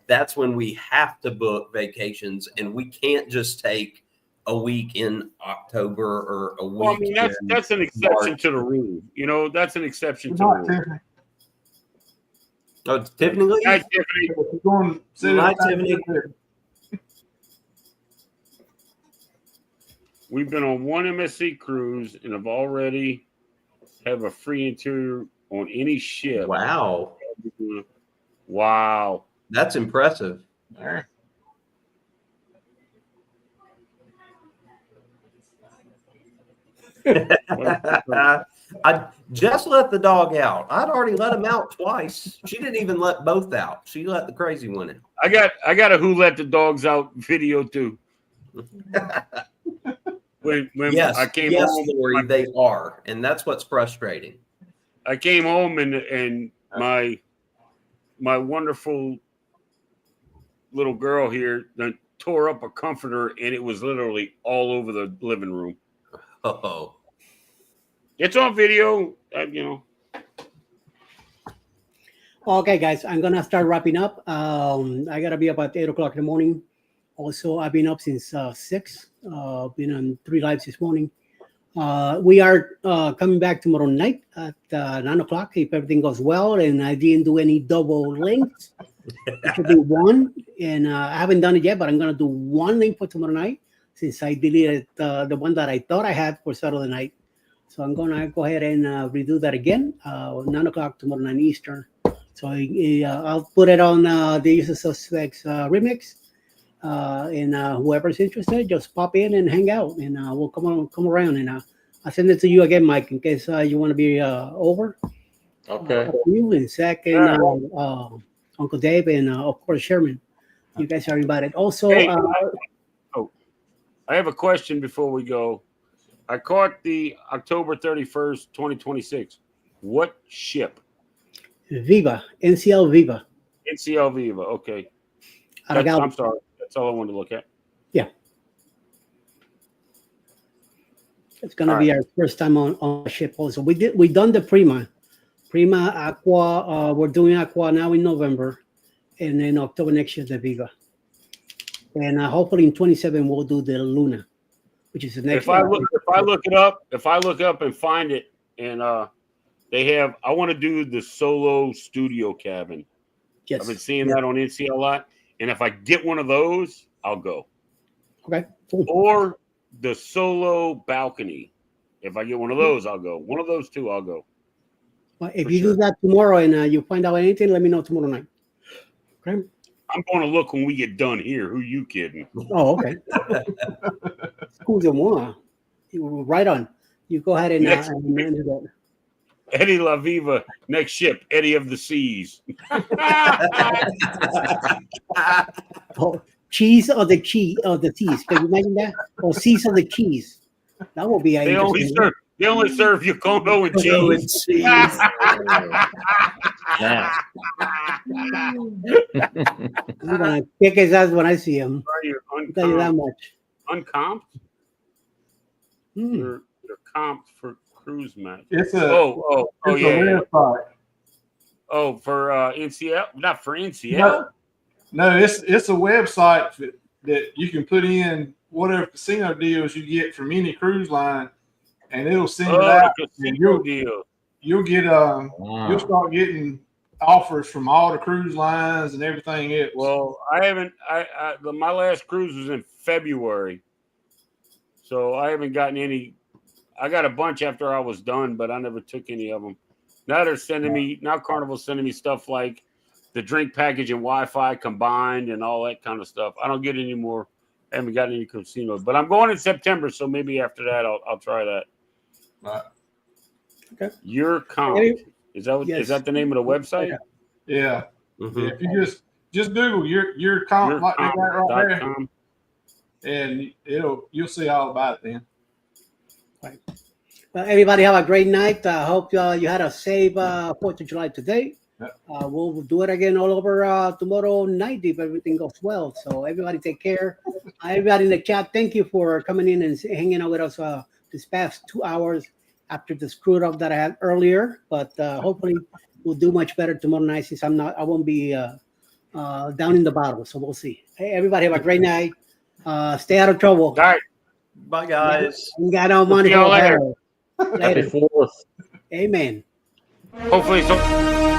that's when we have to book vacations, and we can't just take a week in October or a week. Well, I mean that's an exception to the rule. That's an exception to the Not rule. Tiffany. Oh, Tiffany Lee? Guys, Tiffany, If you're going to sit Night, outside Tiffany. there, we've been on one MSC cruise and have already have a free interior on any ship. Wow, Wow. that's impressive. there. I just let the dog out. I'd already let him out twice. She didn't even let both out. She let the crazy one out. I got a Who Let the Dogs Out video too. When Yes, I came yes, home, Lori, they are, and that's what's frustrating. I came home and my wonderful little girl here done tore up a comforter and it was literally all over the living room. Oh, It's on video, Okay, guys, I'm gonna start wrapping up. I gotta be up at 8 o'clock in the morning. Also, I've been up since 6. Been on 3 lives this morning. We are coming back tomorrow night at 9 o'clock if everything goes well, and I didn't do any double links. It should be one, and I haven't done it yet, but I'm gonna do one link for tomorrow night. since I deleted the one that I thought I had for Saturday night. So I'm gonna go ahead and redo that again. 9 o'clock tomorrow night Eastern. So I'll put it on the Usual Suspects remix. And whoever's interested, just pop in and hang out, and we'll come around, and I'll send it to you again, Mike, in case you want to be over. Okay. You and Zach and Uncle Dave, and of course Sherman. You guys are invited. Also, Hey, I have a question before we go. I caught the October 31st, 2026. What ship? Viva, NCL Viva. NCL Viva. Okay. Out of I'm sorry. That's all I wanted to look at. Yeah. It's gonna be our first time on a ship. Also, we done the Prima Aqua. We're doing Aqua now in November, and then October next year the Viva, and hopefully in 27 we'll do the Luna, which is the next. If I look up and find it, and they have, I want to do the solo studio cabin. Yes. I've been seeing that on NCL a lot, and if I get one of those, I'll go. Okay. Cool. Or the solo balcony. If I get one of those, I'll go. One of those two, I'll go. Well, if you do that tomorrow and you find out anything, let me know tomorrow night. Okay. I'm going to look when we get done here. Who you kidding? Oh, okay. Excusez-moi. Right on. You go ahead and do that. Eddie La Viva, next ship, Eddie of the Seas. Oh, cheese or the cheese or the teas. Can you imagine that? Or seas of the cheese. That will be They only serve Yakono and cheese. Yeah. I'm gonna kick his ass when I see him. I'll tell you that much. Uncomped? Hmm. You're comped for cruise match. It's a website. Oh, for NCL? Not for NCL. No, it's a website that you can put in whatever casino deals you get from any cruise line, and it'll send it out. And you'll get you'll start getting offers from all the cruise lines and everything else. Well, I haven't. My last cruise was in February, so I haven't gotten any. I got a bunch after I was done, but I never took any of them. Now they're sending me. Now Carnival's sending me stuff like the drink package and Wi-Fi combined and all that kind of stuff. I don't get any more. I haven't gotten any casinos, but I'm going in September, so maybe after that I'll try that. Right. Okay. Your comp. Is that the name of the website? Yeah. Mm-hmm. Yeah, if you just Google your comp like they got right there, and you'll see all about it then. Right. Well, everybody have a great night. I hope you had a safe 4th of July today. We'll do it again all over tomorrow night if everything goes well. So everybody take care. Everybody in the chat, thank you for coming in and hanging out with us this past 2 hours after the screwed up that I had earlier. But hopefully we'll do much better tomorrow night since I won't be down in the bottle. So we'll see. Hey, everybody have a great night. Stay out of trouble. All right. Bye, guys. We got no money. See y'all later. Happy 4th. Amen. Hopefully, so.